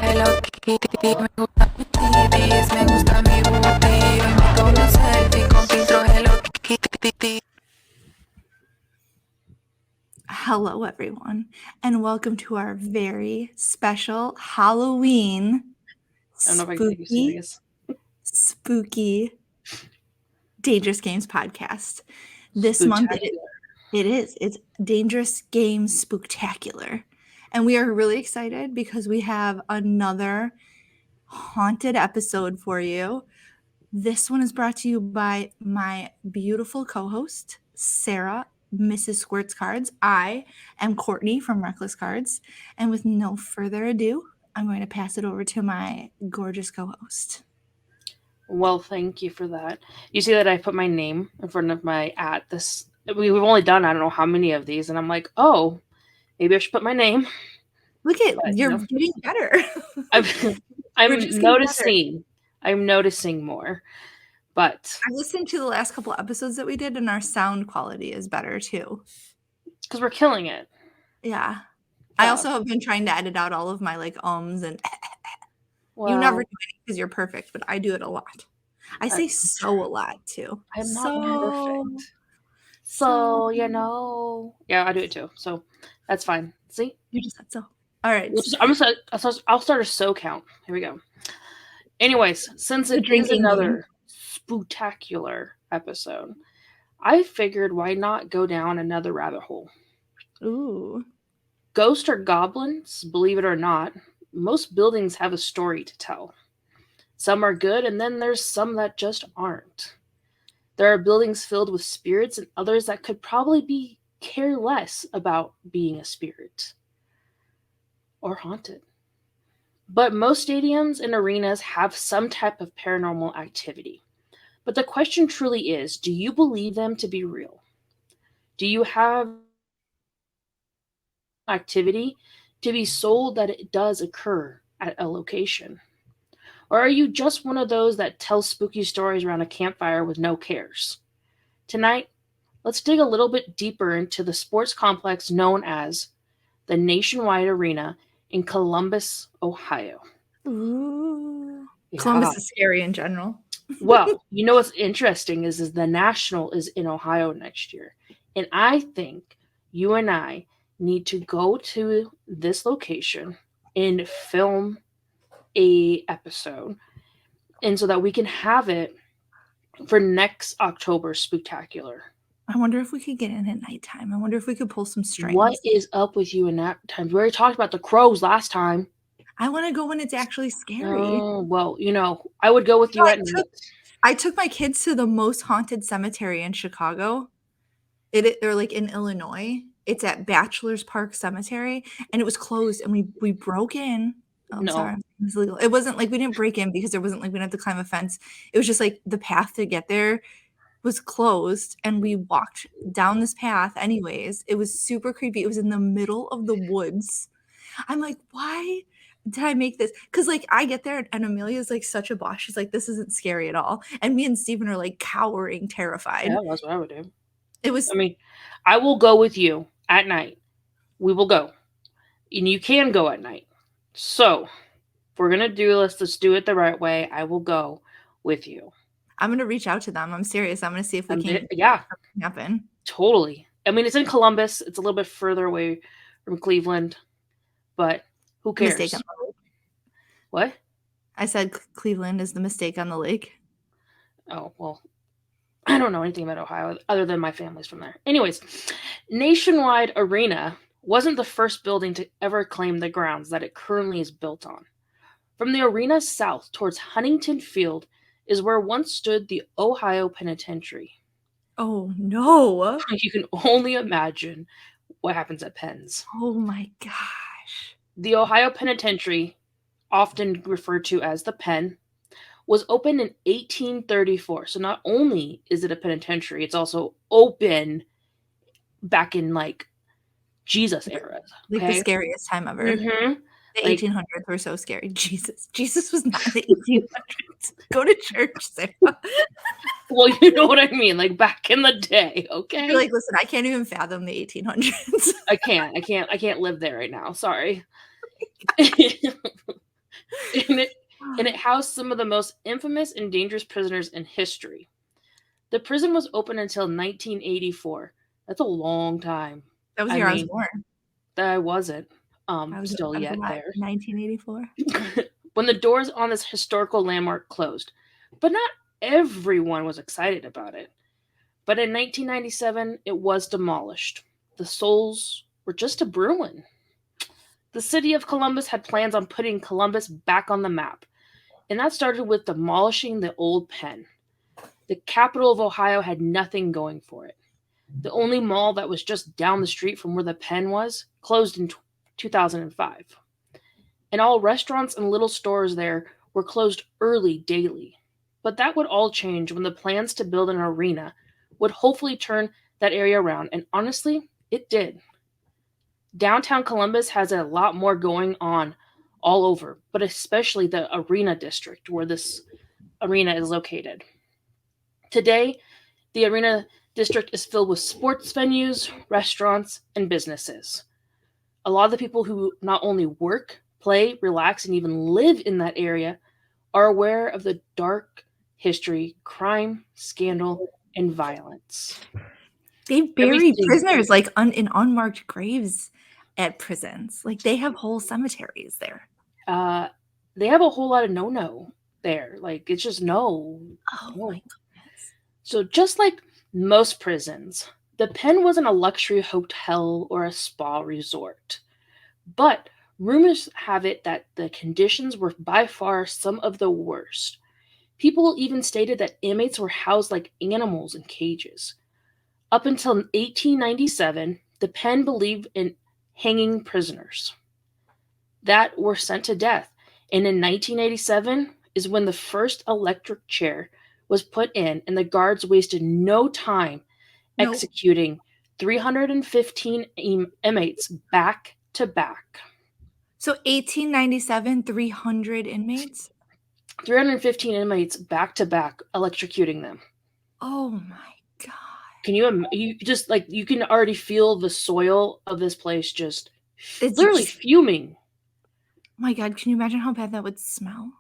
Hello Kitty, me gusta mi titties, me gusta mi booty. Hoy me tomo selfie con filtro Hello Kitty. Hello, everyone, and welcome to our very special Halloween I don't know if I can take you serious. spooky Dangerous Games podcast. This month it is. It's Dangerous Games Spooktacular. And we are really excited because we have another haunted episode for you. This one is brought to you by my beautiful co-host, Sarah, Mrs. Squirts Cards. I am Courtney from Reckless Cards. And with no further ado, I'm going to pass it over to my gorgeous co-host. Well, thank you for that. You see that I put my name in front of my at this. We've only done I don't know how many of these, and I'm like, oh, maybe I should put my name. Look at you're getting better. I'm noticing. I'm noticing more. But I listened to the last couple of episodes that we did, and our sound quality is better too. Because we're killing it. Yeah. I also have been trying to edit out all of my like ums and you never do it because you're perfect, but I do it a lot. I say so a lot too. I'm not perfect. So, you know. Yeah, I do it too. So that's fine. See? You just said so. All right. I'll start a so count. Here we go. Anyways, since it is another spooktacular episode, I figured why not go down another rabbit hole. Ooh. Ghosts or goblins, believe it or not, most buildings have a story to tell. Some are good, and then there's some that just aren't. There are buildings filled with spirits and others that could probably care less about being a spirit or haunted. But most stadiums and arenas have some type of paranormal activity. But the question truly is, do you believe them to be real? Do you have activity to be sold that it does occur at a location? Or are you just one of those that tells spooky stories around a campfire with no cares? Tonight, let's dig a little bit deeper into the sports complex known as the Nationwide Arena in Columbus, Ohio. Ooh. Yeah. Columbus is scary in general. Well, you know what's interesting is the National is in Ohio next year. And I think you and I need to go to this location and film a episode, and so that we can have it for next October Spooktacular. I wonder if we could get in at nighttime. I wonder if we could pull some strings. What is up with you in that time? We already talked about the crows last time. I want to go when it's actually scary. Oh, well, you know, I would go with you at night. I took my kids to the most haunted cemetery in Chicago. They're like in Illinois. It's at Bachelor's Park Cemetery, and it was closed, and we broke in. Oh, no. Sorry. It was illegal. It wasn't like we didn't break in because there wasn't like we didn't have to climb a fence. It was just like the path to get there was closed, and we walked down this path anyways. It was super creepy. It was in the middle of the woods. I'm like, why did I make this? Because like I get there and Amelia's like such a boss. She's like, this isn't scary at all. And me and Steven are like cowering, terrified. Yeah, that's what I would do. It was. I mean, I will go with you at night. We will go. And you can go at night. So, if we're going to do this, let's do it the right way. I will go with you. I'm going to reach out to them. I'm serious. I'm going to see if we can happen. Totally. I mean, it's in Columbus. It's a little bit further away from Cleveland. But who cares? Mistake on the lake. What? I said Cleveland is the mistake on the lake. Oh, well, I don't know anything about Ohio other than my family's from there. Anyways, Nationwide Arena wasn't the first building to ever claim the grounds that it currently is built on. From the arena south towards Huntington Field is where once stood the Ohio Penitentiary. Oh, no. You can only imagine what happens at pens. Oh, my gosh. The Ohio Penitentiary, often referred to as the Pen, was opened in 1834. So not only is it a penitentiary, it's also open back in like Jesus era. Like the scariest time ever. Mm-hmm. The 1800s were so scary. Jesus was not the 1800s. Go to church, Sarah. Well, you know what I mean. Like back in the day, okay? You're like, listen, I can't even fathom the 1800s. I can't live there right now. Sorry. and it housed some of the most infamous and dangerous prisoners in history. The prison was open until 1984. That's a long time. That was the I year I was mean, born. I wasn't I was still yet what, there 1984. when the doors on this historical landmark closed. But not everyone was excited about it. But in 1997, it was demolished. The souls were just a brewing. The city of Columbus had plans on putting Columbus back on the map, and that started with demolishing the old pen. The capital of Ohio had nothing going for it. The only mall that was just down the street from where the pen was closed in 2005. And all restaurants and little stores there were closed early daily. But that would all change when the plans to build an arena would hopefully turn that area around, and honestly, it did. Downtown Columbus has a lot more going on all over, but especially the arena district where this arena is located. Today, the arena district is filled with sports venues, restaurants, and businesses. A lot of the people who not only work, play, relax, and even live in that area are aware of the dark history, crime, scandal, and violence. They bury prisoners like in unmarked graves at prisons. Like they have whole cemeteries there. They have a whole lot of no there. Like it's just no. Oh my goodness. So just like most prisons, the pen wasn't a luxury hotel or a spa resort. But rumors have it that the conditions were by far some of the worst. People even stated that inmates were housed like animals in cages. Up until 1897, the pen believed in hanging prisoners that were sent to death. And in 1987 is when the first electric chair was put in, and the guards wasted no time executing 315 inmates back to back. So 1897, 300 inmates? 315 inmates back to back, electrocuting them. Oh my God. Can you just like, you can already feel the soil of this place just It's literally fuming. Oh my God, can you imagine how bad that would smell?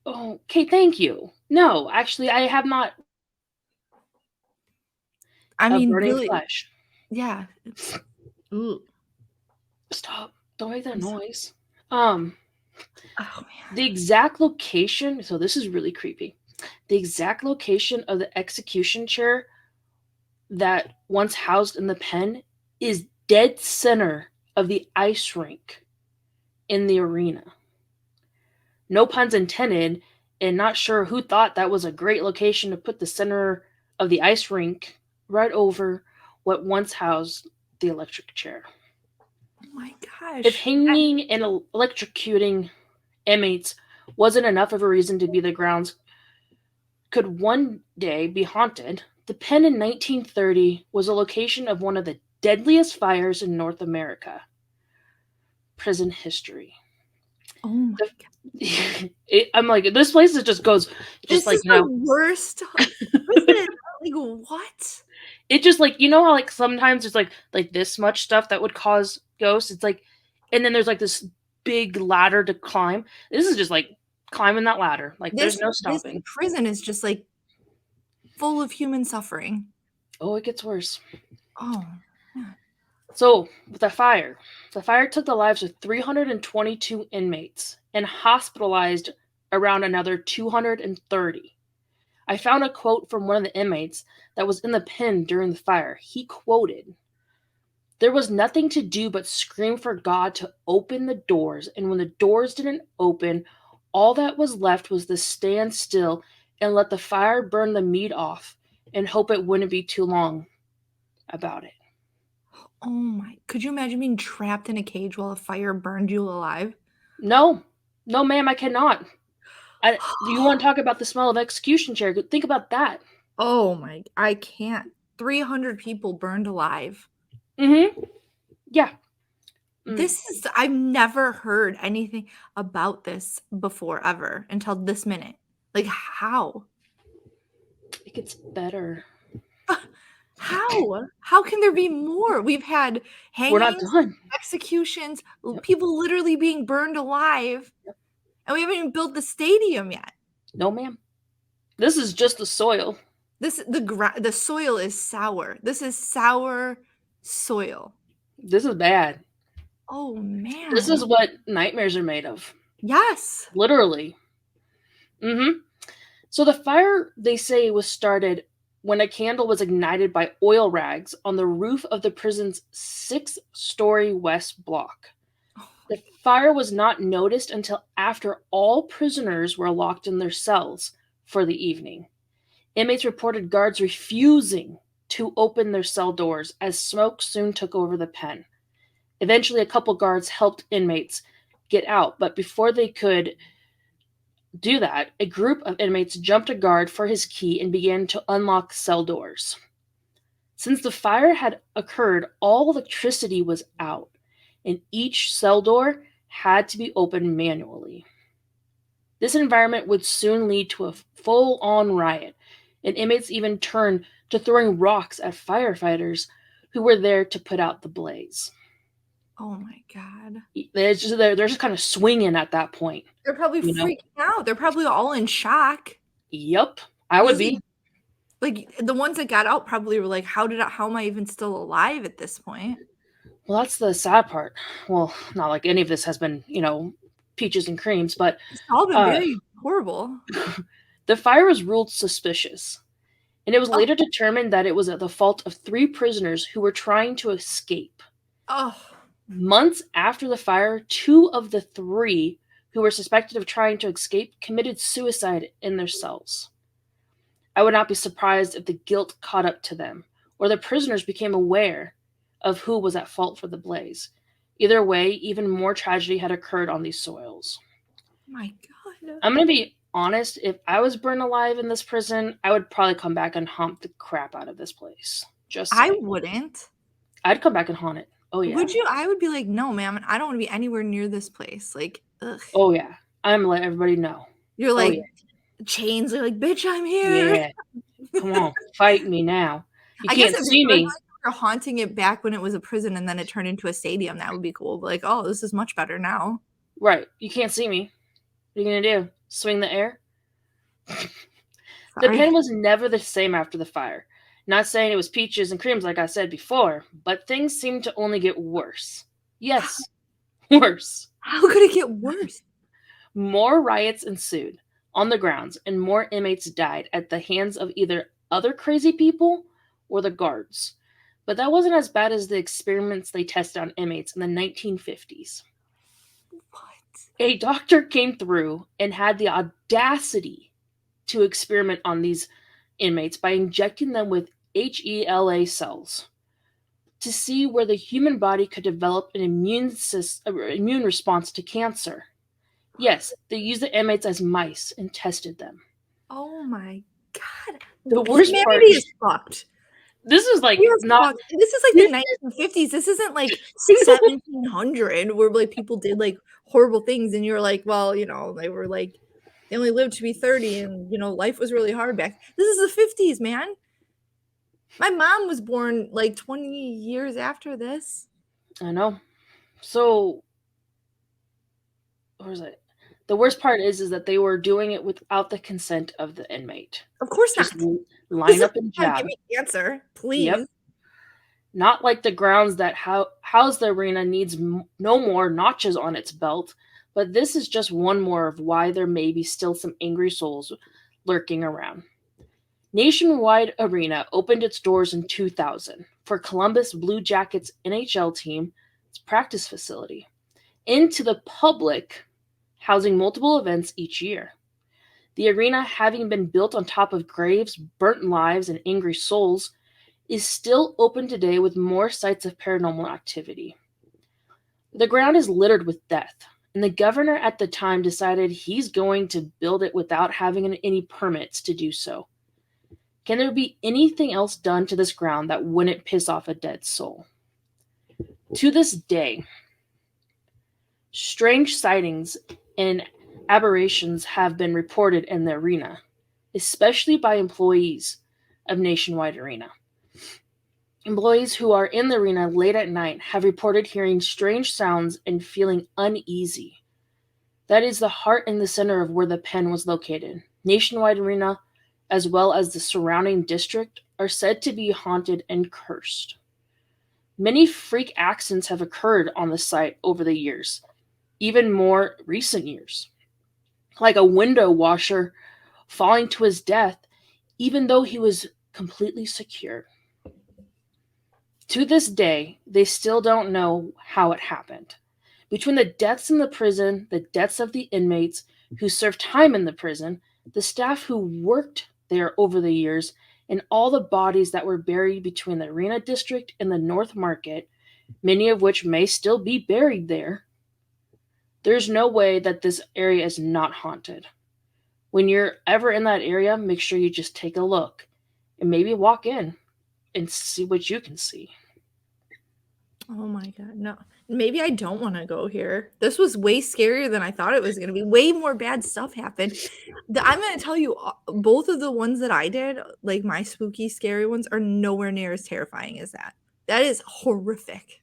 Oh, okay, thank you. No, actually, I have not. I mean, burning really, flesh. Yeah. Ooh. Stop. Don't make that noise. Oh man. The exact location, so this is really creepy. The exact location of the execution chair that once housed in the pen is dead center of the ice rink in the arena. No puns intended, and not sure who thought that was a great location to put the center of the ice rink right over what once housed the electric chair. Oh my gosh. If hanging and electrocuting inmates wasn't enough of a reason to be the grounds could one day be haunted, the pen in 1930 was a location of one of the deadliest fires in North America. Prison history. Oh my God. I'm like, this place just goes just this like, is the worst prison. Like what? It just like, you know how like sometimes there's like this much stuff that would cause ghosts. It's like, and then there's like this big ladder to climb. This is just like climbing that ladder. Like there's no stopping. This prison is just like full of human suffering. Oh, it gets worse. Oh. Yeah. So with the fire took the lives of 322 inmates and hospitalized around another 230. I found a quote from one of the inmates that was in the pen during the fire. He quoted, "There was nothing to do but scream for God to open the doors, and when the doors didn't open, all that was left was to stand still and let the fire burn the meat off and hope it wouldn't be too long about it." Oh my, could you imagine being trapped in a cage while a fire burned you alive? No, ma'am, I cannot. You want to talk about the smell of execution chair? Think about that. Oh my, I can't. 300 people burned alive. Mm-hmm. Yeah. I've never heard anything about this before ever until this minute. Like how? It gets better. How? How can there be more? We've had hangings, We're not done. executions, people literally being burned alive. Yep. And we haven't even built the stadium yet. No, ma'am. This is just the soil. The soil is sour. This is sour soil. This is bad. Oh, man. This is what nightmares are made of. Yes. Literally. So the fire, they say, was started when a candle was ignited by oil rags on the roof of the prison's 6-story west block. The fire was not noticed until after all prisoners were locked in their cells for the evening. Inmates reported guards refusing to open their cell doors as smoke soon took over the pen. Eventually, a couple guards helped inmates get out, but before they could do that, a group of inmates jumped a guard for his key and began to unlock cell doors. Since the fire had occurred, all electricity was out, and each cell door had to be opened manually. This environment would soon lead to a full-on riot, and inmates even turned to throwing rocks at firefighters who were there to put out the blaze. Oh my God. They're just kind of swinging at that point. They're probably freaking out. They're probably all in shock. Yep, I would be. Like, the ones that got out probably were like, how am I even still alive at this point? Well, that's the sad part. Well, not like any of this has been, peaches and creams, but It's all been very horrible. The fire was ruled suspicious, and it was later determined that it was at the fault of 3 prisoners who were trying to escape. Oh. Months after the fire, 2 of the 3 who were suspected of trying to escape committed suicide in their cells. I would not be surprised if the guilt caught up to them, or the prisoners became aware of who was at fault for the blaze. Either way, even more tragedy had occurred on these soils. My God. I'm going to be honest, if I was burned alive in this prison, I would probably come back and haunt the crap out of this place. Just saying. I wouldn't. I'd come back and haunt it. Oh, yeah. Would you? I would be like, no, ma'am, I don't want to be anywhere near this place. Like, ugh. Oh, yeah. I'm going to let everybody know. You're like, chains are like, bitch, I'm here. Yeah. Come on, fight me now. You I can't guess see me. You're haunting it back when it was a prison and then it turned into a stadium. That would be cool. But like, oh, this is much better now. Right. You can't see me. What are you going to do? Swing the air? The pen was never the same after the fire. Not saying it was peaches and creams like I said before, but things seemed to only get worse. Yes, worse. How could it get worse? More riots ensued on the grounds, and more inmates died at the hands of either other crazy people or the guards. But that wasn't as bad as the experiments they tested on inmates in the 1950s. What? A doctor came through and had the audacity to experiment on these inmates by injecting them with HeLa cells to see where the human body could develop an immune response to cancer. Yes, they used the inmates as mice and tested them. Oh my God. The worst part is fucked. This is like not. This is like the 1950s. This isn't like 1700 where like people did like horrible things, and you're like, well, they were like, they only lived to be 30, and life was really hard back. This is the 50s, man. My mom was born like 20 years after this. I know. So, what was it? The worst part is that they were doing it without the consent of the inmate. Of course not. Just line up and jab. Give me cancer, please. Yep. Not like the grounds that house the arena needs no more notches on its belt, but this is just one more of why there may be still some angry souls lurking around. Nationwide Arena opened its doors in 2000 for Columbus Blue Jackets NHL team, its practice facility, into the public, housing multiple events each year. The arena, having been built on top of graves, burnt lives, and angry souls, is still open today with more sites of paranormal activity. The ground is littered with death, and the governor at the time decided he's going to build it without having any permits to do so. Can there be anything else done to this ground that wouldn't piss off a dead soul? To this day, strange sightings and aberrations have been reported in the arena, especially by employees of Nationwide Arena. Employees who are in the arena late at night have reported hearing strange sounds and feeling uneasy. That is the heart and the center of where the pen was located. Nationwide Arena, as well as the surrounding district, are said to be haunted and cursed. Many freak accidents have occurred on the site over the years, even more recent years, like a window washer falling to his death, even though he was completely secure. To this day, they still don't know how it happened. Between the deaths in the prison, the deaths of the inmates who served time in the prison, the staff who worked there over the years, and all the bodies that were buried between the Arena District and the North Market, many of which may still be buried there, there's no way that this area is not haunted. When you're ever in that area, make sure you just take a look and maybe walk in and see what you can see. Oh my God, no. Maybe I don't want to go here. This was way scarier than I thought it was going to be. Way more bad stuff happened. I'm going to tell you, both of the ones that I did, like my spooky, scary ones, are nowhere near as terrifying as that. That is horrific.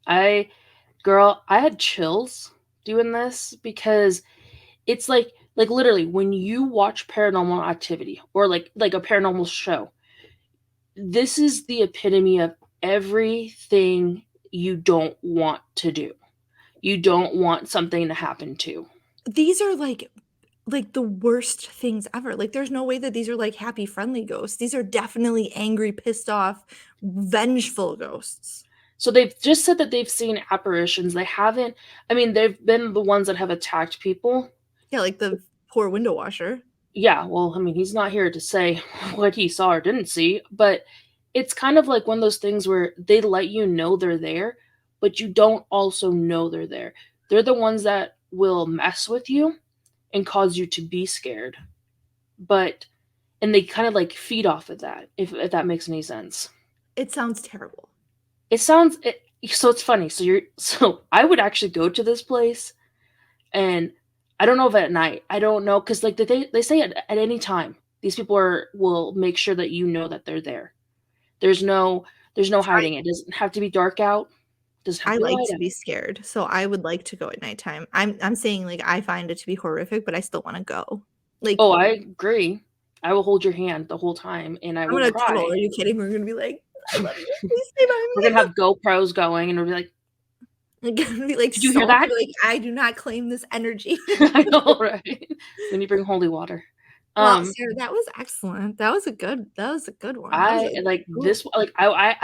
I had chills doing this because it's like literally when you watch Paranormal Activity or like a paranormal show, this is the epitome of everything you don't want to do. You don't want something to happen to. These are like the worst things ever. Like there's no way that these are like happy, friendly ghosts. These are definitely angry, pissed off, vengeful ghosts. So they've just said that they've seen apparitions. They haven't, I mean, they've been the ones that have attacked people. Yeah, like the poor window washer. Yeah, well, I mean, he's not here to say what he saw or didn't see, but it's kind of like one of those things where they let you know they're there, but you don't also know they're there. They're the ones that will mess with you and cause you to be scared. And they kind of like feed off of that, if that makes any sense. It sounds terrible. So it's funny. So I would actually go to this place, and I don't know if at night. I don't know, because like they say at any time these people will make sure that you know that they're there. There's no hiding. It doesn't have to be dark out. I like to be scared, so I would like to go at nighttime. I'm saying like I find it to be horrific, but I still want to go. Like, oh, I agree. I will hold your hand the whole time, and I'm gonna cry. cuddle. Are you kidding? We're gonna be like, I love you. Please stay by me. We're gonna have GoPros going, and we'll be like, gonna be like, did you hear that? Like, I do not claim this energy. I know, right? When you bring holy water. Well, Sarah, that was excellent. That was a good one. I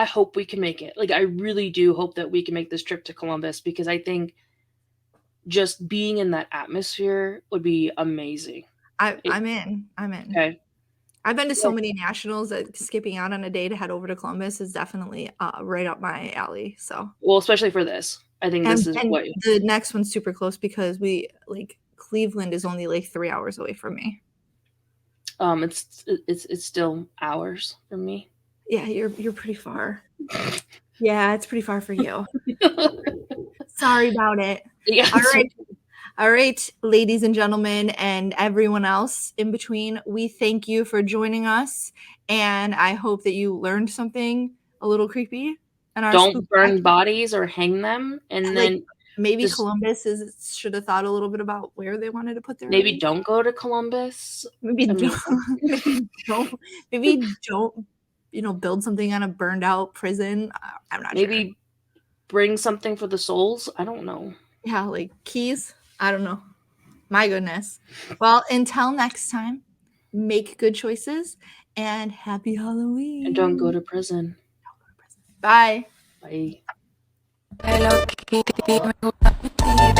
hope we can make it. Like, I really do hope that we can make this trip to Columbus, because I think just being in that atmosphere would be amazing. I'm in. Okay. I've been to so many nationals that skipping out on a day to head over to Columbus is definitely right up my alley. So, well, especially for this, I think this is what the next one's super close, because Cleveland is only like 3 hours away from me. It's still hours from me. Yeah, you're pretty far. Yeah, it's pretty far for you. Sorry about it. Yeah. All right, ladies and gentlemen, and everyone else in between, we thank you for joining us, and I hope that you learned something a little creepy. And don't burn bodies or hang them, and then maybe Columbus should have thought a little bit about where they wanted to put their. Maybe don't go to Columbus. Maybe don't. Build something on a burned out prison. I'm not sure. Maybe bring something for the souls. I don't know. Yeah, like keys. I don't know. My goodness. Well, until next time, make good choices and happy Halloween. And don't go to prison. Bye. Bye. Hello Kitty, me gusta mi